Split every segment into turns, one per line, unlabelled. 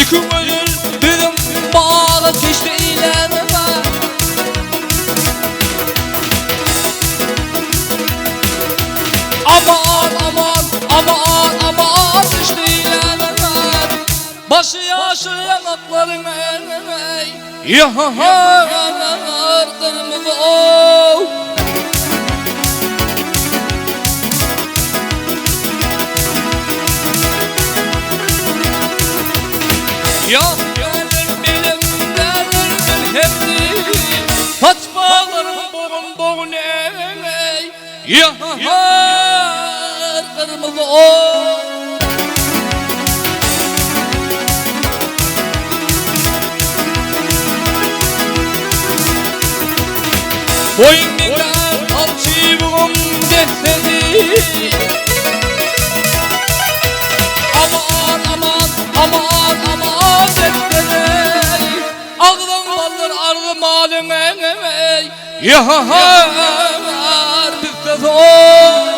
İki gönül dedim bağa geçti eyleme. Aman aman aman aman geçti eyleme. Başı yaşı yanakların ey. Yahar kırmızı ol. Yok benim hepsi saç bağlarım boğun ey. Yahar kırmızı ol. Boynundan alçıvım geçsedi. Aman aman aman aman geçsedi. Ağzın baldır ardı malım ey. Yahar bitse zor.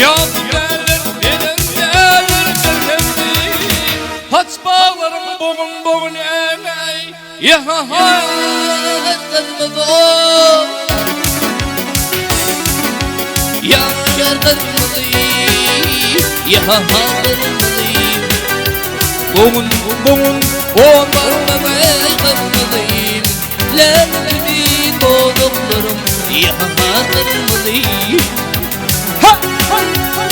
Yok saç bağlarım boğun ey. Yahar kırmızı ol. Yahar kırmızı, yahar kırmızı. Boğun olmaz ey kırmızı. Lelkimi doğduklarım yahar kırmızı. Ha ha ha.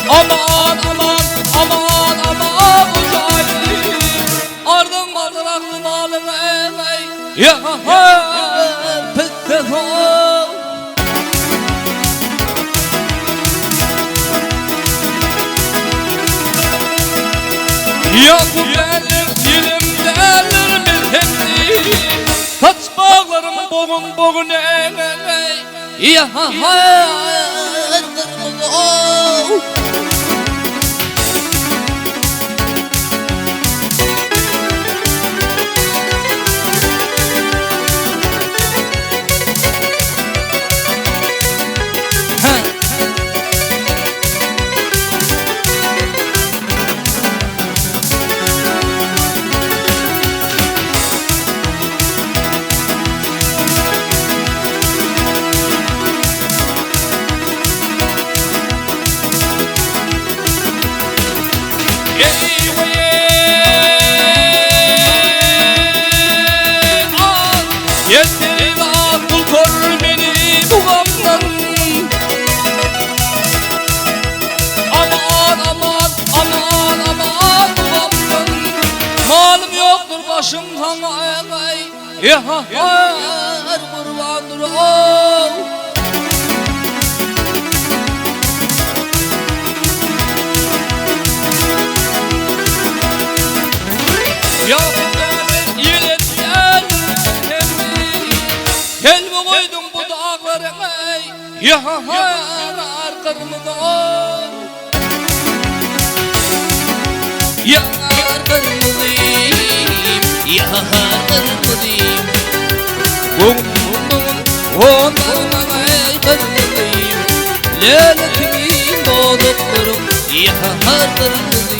Aman aman aman aman uzaylı. Ardın vardır aklım alım ey. Yahar bitse zor. Yakup derler dilim derler bir hepsi. Saç bağlarım boğun ey. Yahar kırmızı ol. Yeter akıl kor beni duamdan. Aman aman aman aman duamdan. Malım yoktur başımdan ey. Yahar kurbandır ol. Kelme koydum bu dağlara ey. Yahar kırmızı ol. Yahar kırmızı, yahar kırmızı. Boğun ey kırmızı. Leletimin doğduklarım yahar kırmızı.